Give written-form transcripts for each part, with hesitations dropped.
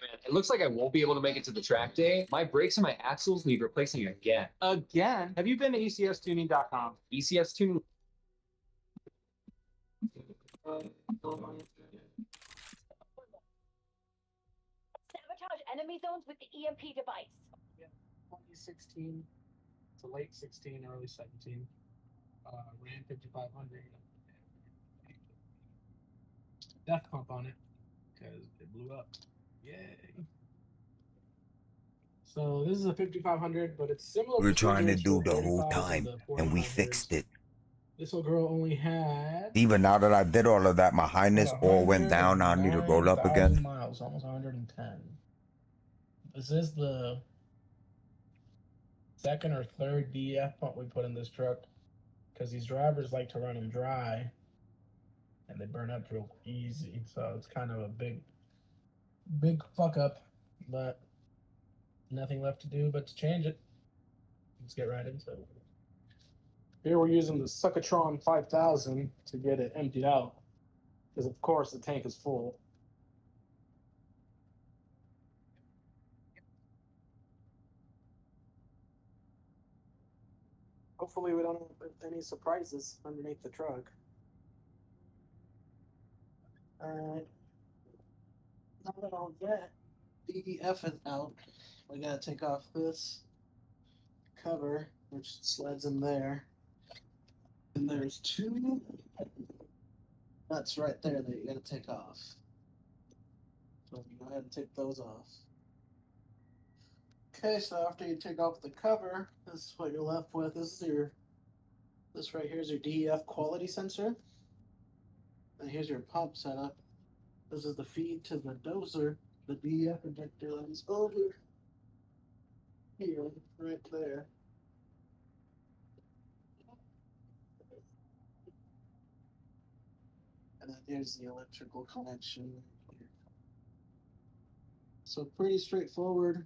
Man, it looks like I won't be able to make it to the track day. My brakes and my axles need replacing again. Again? Have you been to ecstuning.com? ECS tuning. Sabotage enemy zones with the EMP device. Yeah, 2016 to late 16, early 17. Ran 5500. Death pump on it because it blew up. Yay. So this is a 5500, but it's similar. We're trying to do the whole time, and we fixed it. This little girl only had. Even now that I did all of that, my highness all went down. I need to roll up again. Miles, almost 110. This is the second or third DEF pump we put in this truck because these drivers like to run them dry and they burn up real easy. So it's kind of a big fuck up, but nothing left to do but to change it. Let's get right into it. Here we're using the Suckatron 5000 to get it emptied out because of course the tank is full. Hopefully we don't have any surprises underneath the truck. Alright. Now that all that DEF is out, we gotta take off this cover, which sleds in there. And there's two nuts right there that you gotta take off. So you go ahead and take those off. Okay, so after you take off the cover, this is what you're left with. This right here is your DEF quality sensor. And here's your pump setup. This is the feed to the doser. The DEF injector is over here, right there. And then here's the electrical connection here. So pretty straightforward.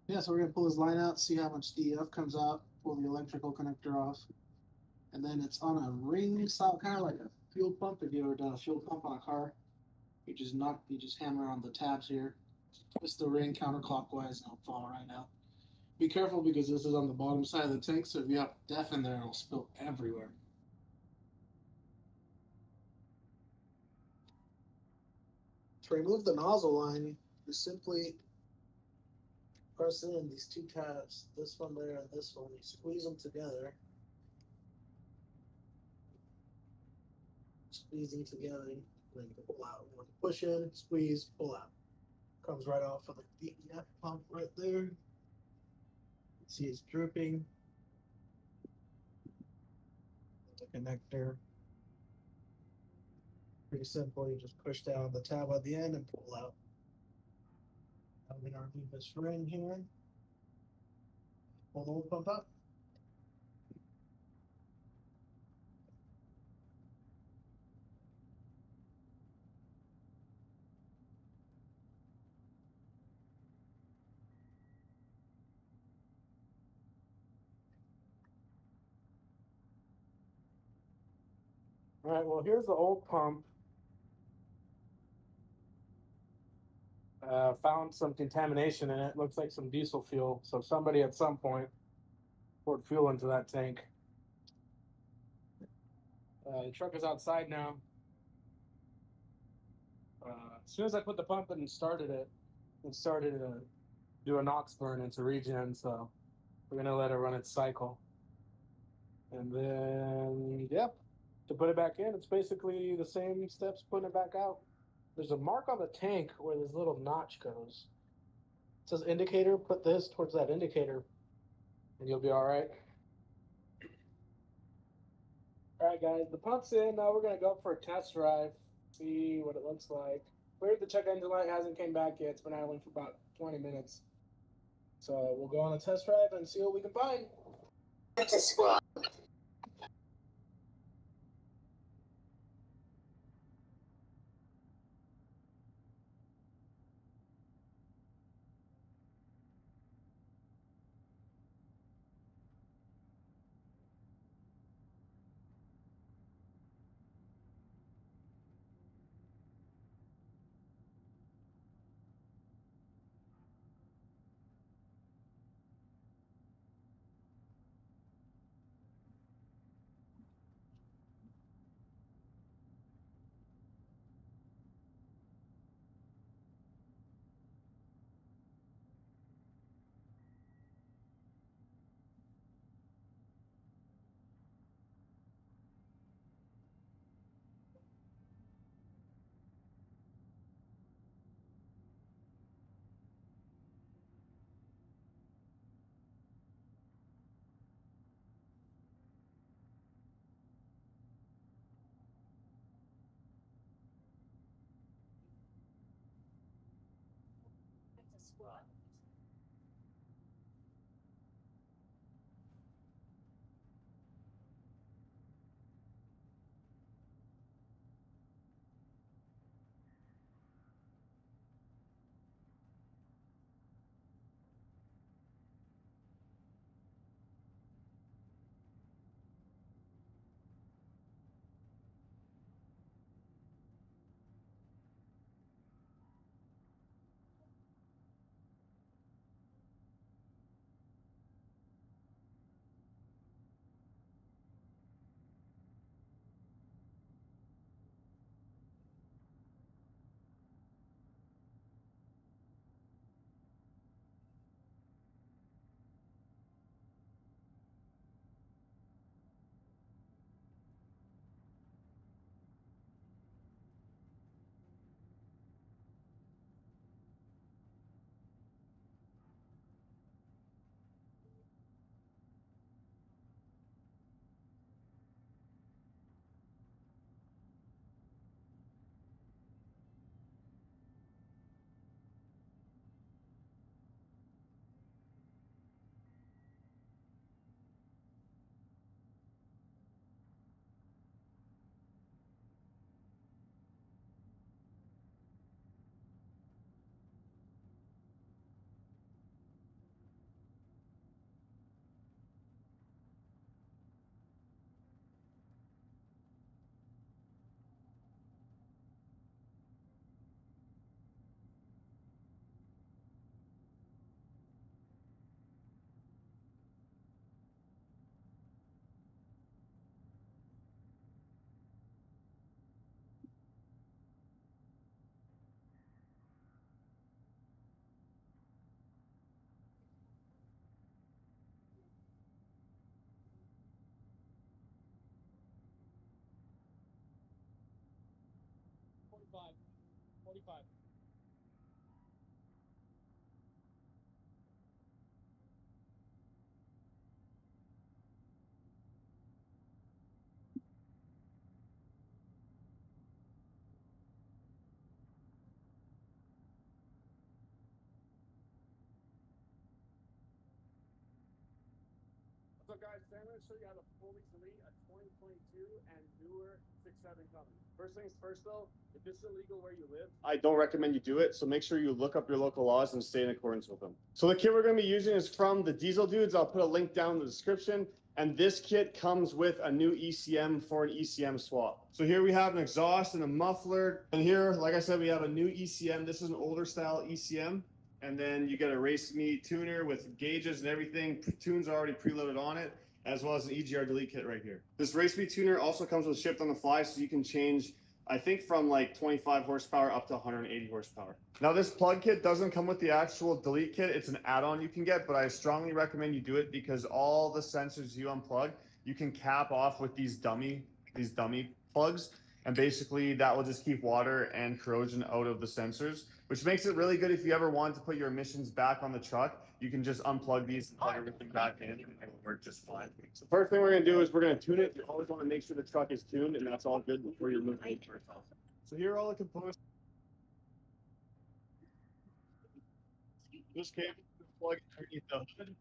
Yeah, so we're gonna pull this line out, see how much DEF comes out, pull the electrical connector off. And then it's on a ring style, kind of like a fuel pump. If you ever done a fuel pump on a car, you just hammer on the tabs here, twist the ring counterclockwise, and it'll fall right out. Be careful because this is on the bottom side of the tank, so if you have DEF in there, it'll spill everywhere. To remove the nozzle line, you simply press in these two tabs, this one there and this one. You squeeze them together. Squeezing together, and then pull out. When you push in, squeeze, pull out. Comes right off of the DEF pump right there. See it's dripping. The connector. Pretty simple. You just push down the tab at the end and pull out. I'm going to remove this ring here. Pull the old pump up. All right, well, here's the old pump. Found some contamination in it. Looks like some diesel fuel. So somebody at some point poured fuel into that tank. The truck is outside now. As soon as I put the pump in and started it started to do a NOx burn into regen. So we're gonna let it run its cycle. And then, yep, to put it back in, it's basically the same steps putting it back out. There's a mark on the tank where this little notch goes. It says indicator, put this towards that indicator, and you'll be all right. All right, guys, the pump's in. Now we're going to go for a test drive, see what it looks like. Cleared the check engine light, hasn't came back yet. It's been idling for about 20 minutes. So we'll go on a test drive and see what we can find. So guys, today I'm going to show you how to fully delete a 2022 and newer 6.7 company. First things first though, if this is illegal where you live, I don't recommend you do it. So make sure you look up your local laws and stay in accordance with them. So the kit we're going to be using is from the Diesel Dudes. I'll put a link down in the description. And this kit comes with a new ECM for an ECM swap. So here we have an exhaust and a muffler. And here, like I said, we have a new ECM. This is an older style ECM. And then you get a Race Me tuner with gauges and everything. Tunes are already preloaded on it, as well as an EGR delete kit right here. This Race Me tuner also comes with shipped on the fly, so you can change, I think, from like 25 horsepower up to 180 horsepower. Now this plug kit doesn't come with the actual delete kit. It's an add-on you can get, but I strongly recommend you do it because all the sensors you unplug, you can cap off with these dummy plugs. And basically that will just keep water and corrosion out of the sensors, which makes it really good if you ever want to put your emissions back on the truck. You can just unplug these and plug everything back in and it will work just fine. So first thing we're going to do is we're going to tune it. You always want to make sure the truck is tuned, and that's all good before you're moving. So here are all the components. This cable is plugged underneath the hood.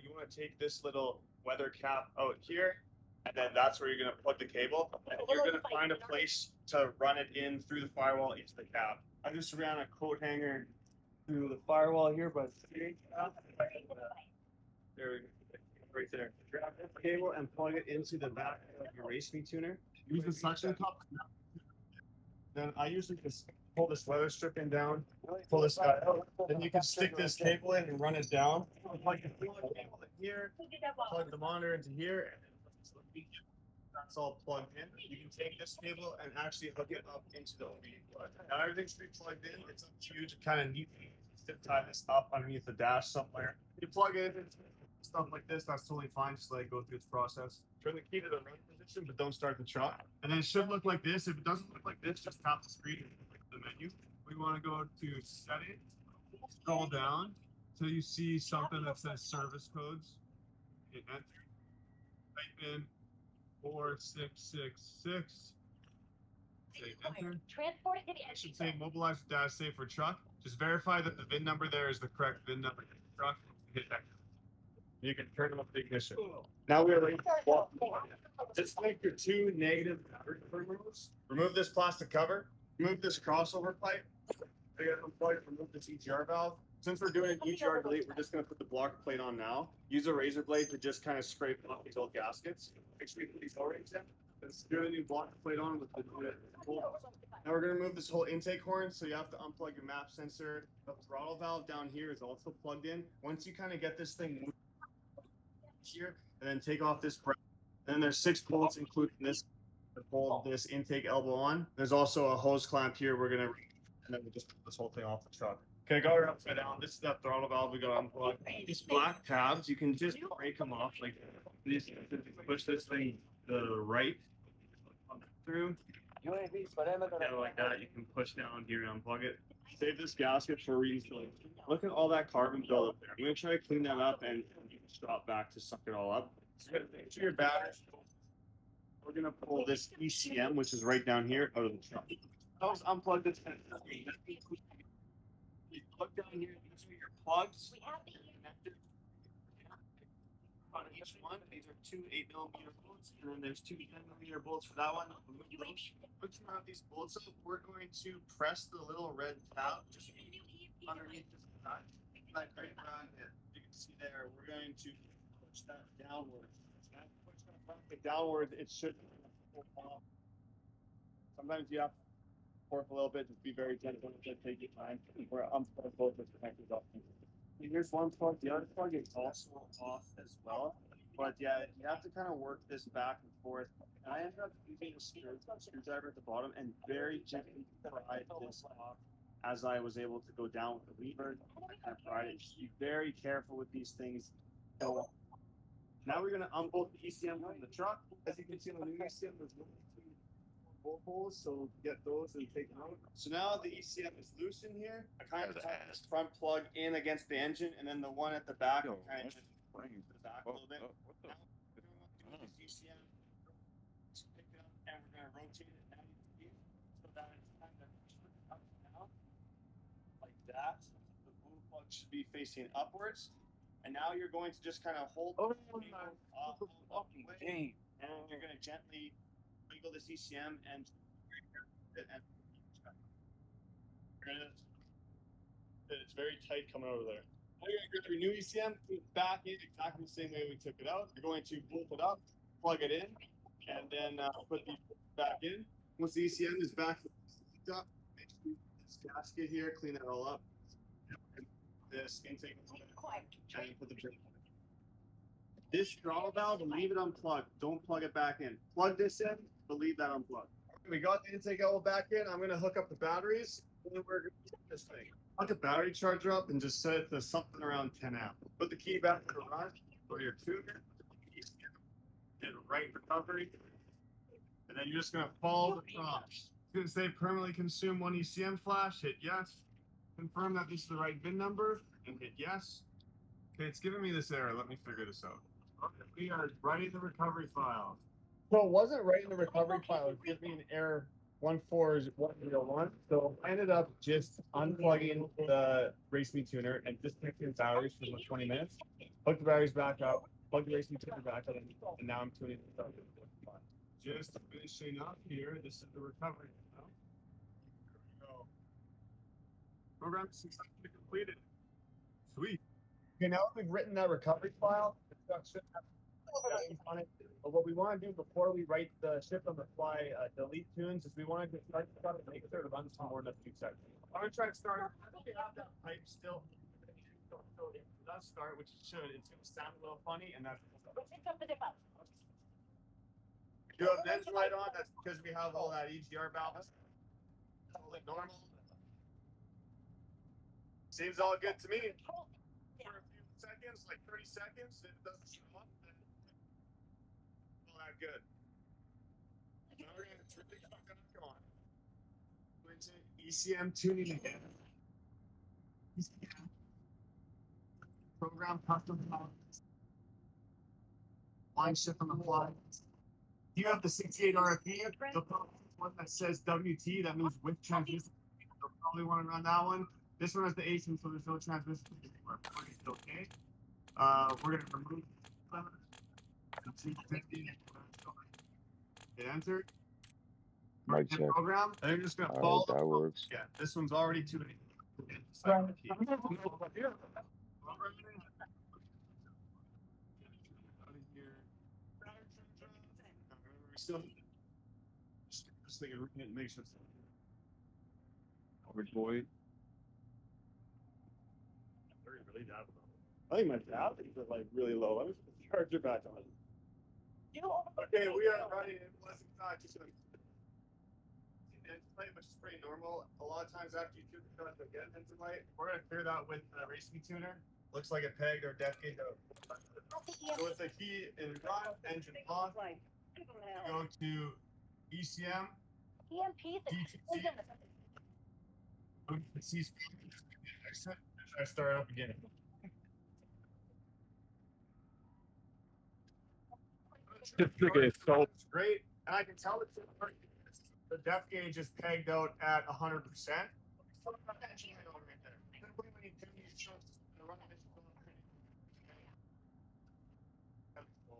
You want to take this little weather cap out here, and then that's where you're going to plug the cable. And you're going to find a place to run it in through the firewall into the cap. I just ran a coat hanger through the firewall here, but there we go. Right there. Grab this cable and plug it into the back of your Race Me tuner. Use the suction cup. Then I usually just pull this weather stripping down, pull this guy out. Then you can stick this cable in and run it down. Plug the cable in here, plug the monitor into here, and that's all plugged in. You can take this cable and actually hook it up into the OBD plug. Now everything's pre-plugged in. It's up to you to kind of neatly tie this up underneath the dash somewhere. You plug it in, stuff like this, that's totally fine. Just let it go through its process. Turn the key to the run position, but don't start the truck. And then it should look like this. If it doesn't look like this, just tap the screen and click the menu. We want to go to Settings, scroll down till you see something that says Service Codes. Hit Enter. Type in 4666 Say enter. Transport it to the It should entry say zone. mobilize dash safe for truck. Just verify that the VIN number there is the correct VIN number for the truck. Hit enter. You can turn off the ignition. Now we are ready to swap. Disconnect your two negative battery terminals. Remove this plastic cover. Remove this crossover pipe. I got unplug. Remove this EGR valve. Since we're doing an EGR delete, we're just going to put the block plate on now. Use a razor blade to just kind of scrape off these old gaskets. Make sure you put these O-rings in. Let's do a new block plate on with the now we're going to remove this whole intake horn, so you have to unplug your map sensor. The throttle valve down here is also plugged in. Once you kind of get this thing moving here, and then take off this bracket. And then there's 6 bolts, including this, to hold this intake elbow on. There's also a hose clamp here. We're going to, and then we just put this whole thing off the truck. Okay, got her upside down. This is that throttle valve we got unplugged. These black tabs, you can just break them off like this. Push this thing to the right through. Yeah, like that. You can push down here and unplug it. Save this gasket for reinstallation. Look at all that carbon buildup there. I'm gonna try to clean that up and you can drop back to suck it all up. So make sure your batteries. We're gonna pull this ECM, which is right down here, out of the truck. Let's unplug this. Look down here. These are your plugs. We have the Connected. On each one, these are 2 8mm bolts, and then there's 2 10mm bolts for that one. Once you have these bolts up, we're going to press the little red tab just underneath this nut. Like right around it. You can see there, we're going to push that downward. As you push that bracket downward, it should pull off. Sometimes you have to fork a little bit, just be very gentle with it, take your time. We're unplug both the connectors off. Here's one plug, the other plug is also off as well. But yeah, you have to kind of work this back and forth. And I ended up using a screwdriver at the bottom and very gently pried this off as I was able to go down with the lever. I kind of pried it. Just be very careful with these things. So now we're going to unbolt the ECM from the truck. As you can see on the new ECM, there's no bolt holes, so get those and take them out. So now the ECM is loose in here. I kind of tuck this front plug in against the engine, and then the one at the back kind of just bring the back a little bit. Now, what we're going to do with this ECM, just pick it up, and we're going to rotate it 90 degrees so that it's kind of up and down, like that. The boom plug should be facing upwards. And now you're going to just kind of hold the way, and you're going to gently wiggle this ECM and it's very tight coming over there. Now you're going to grab your new ECM, put it back in exactly the same way we took it out. You're going to bolt it up, plug it in, and then put the back in. Once the ECM is back up, make sure you put this gasket here, clean that all up. This intake and put the brake. This throttle valve, leave it unplugged. Don't plug it back in. Plug this in, but leave that unplugged. We got the intake elbow back in. I'm going to hook up the batteries. And then we're going to use this thing. Hook a battery charger up and just set it to something around 10 amp. Put the key back to the run. Go to your tuner. Get right recovery. And then you're just going to follow the prompts. It's going to say permanently consume 1 ECM flash. Hit yes. Confirm that this is the right VIN number and hit yes. Okay, it's giving me this error. Let me figure this out. Okay, we are writing the recovery file. So it wasn't writing the recovery file. It gave me an error 14101. So I ended up just unplugging the Race Me tuner and disconnecting the batteries for about 20 minutes. Hook the batteries back up, plug the Race Me tuner back up, and now I'm tuning the stuff. Just finishing up here. This is the recovery file. There we go. Program successfully completed. Sweet. Okay, now that we've written that recovery file, the truck should have settings on it. But what we want to do before we write the ship on the fly delete tunes is we want to start the truck and make sure it runs for more than a few seconds. I'm going to try to start. We have that pipe still. It does start, which it should. It's going to sound a little funny, and that's. You have an engine light on. That's because we have all that EGR valve. Totally normal. Seems all good to me. For a few seconds, like 30 seconds, if it doesn't show up, then all that good. Now we're going to really come on. Going to ECM tuning again. ECM. Program custom line shift on the fly. You have the 68 RFP. one that says WT, that means with transmission. You'll probably want to run that one. This one has the 18, so there's no transmission. Okay. We're gonna remove the 250. Hit enter. Mic Hit check. program. And you're just gonna All follow. right, that works. Yeah, this one's already 280. Still, just thinking, make sure it's boy. Really low. I think my batteries are like really low. Let me put the charger back on. Okay, we are running in blessing time. Just gonna play, which is pretty normal. A lot of times after you do the charge, you'll get into light. We're gonna clear that with the racing tuner. Looks like it pegged or depth gauge. So with the key in run, engine off, go to ECM, EMP. DTC. I start up again. It's great, and I can tell it's the depth gauge is pegged out at 100%.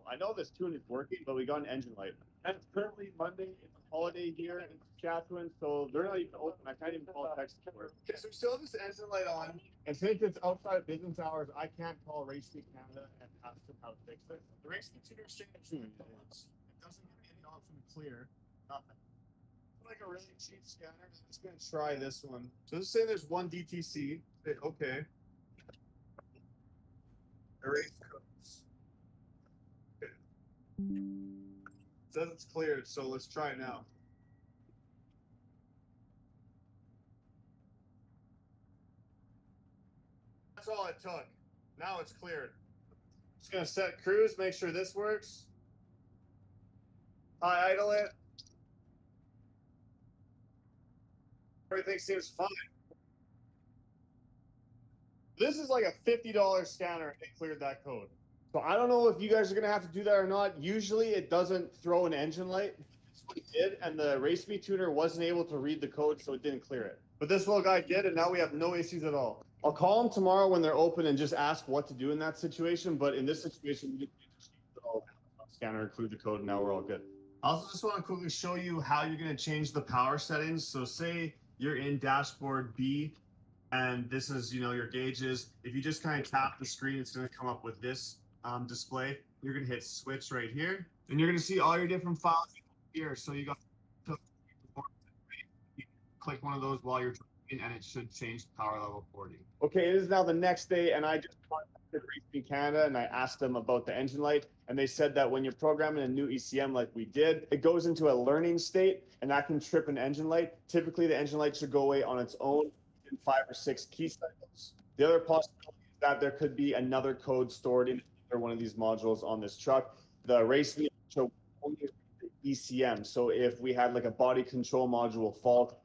I know this tune is working, but we got an engine light. And it's currently Monday. It's a holiday here in Saskatchewan, so they're not even open. I can't even call Texas for it. Okay, so we still have this engine light on, and since it's outside of business hours, I can't call Racing Canada and ask them how to fix it. The Racing tuner saying it doesn't give me any option to clear. Nothing. Like a really cheap scanner. I'm just gonna try this one. So let's say there's one DTC. Say okay. Erase codes. Okay. It says it's cleared, so let's try it now. That's all it took. Now it's cleared. Just gonna set cruise, make sure this works. I idle it. Everything seems fine. This is like a $50 scanner if they cleared that code. So I don't know if you guys are gonna have to do that or not. Usually it doesn't throw an engine light. That's what it did, and the Race Me tuner wasn't able to read the code, so it didn't clear it. But this little guy did, and now we have no issues at all. I'll call them tomorrow when they're open and just ask what to do in that situation. But in this situation, we just scanner include the code, and now we're all good. I also just want to quickly show you how you're going to change the power settings. So say you're in dashboard B, and this is, your gauges. If you just kind of tap the screen, it's going to come up with this display. You're going to hit switch right here, and you're going to see all your different files here. So you got click one of those while you're driving, and it should change the power level for you. Okay, it is now the next day, and I just contacted Racing Canada, and I asked them about the engine light, and they said that when you're programming a new ECM like we did, it goes into a learning state, and that can trip an engine light. Typically, the engine light should go away on its own in 5 or 6 key cycles. The other possibility is that there could be another code stored in one of these modules on this truck. The Racing show only the ECM, so if we had like a body control module fault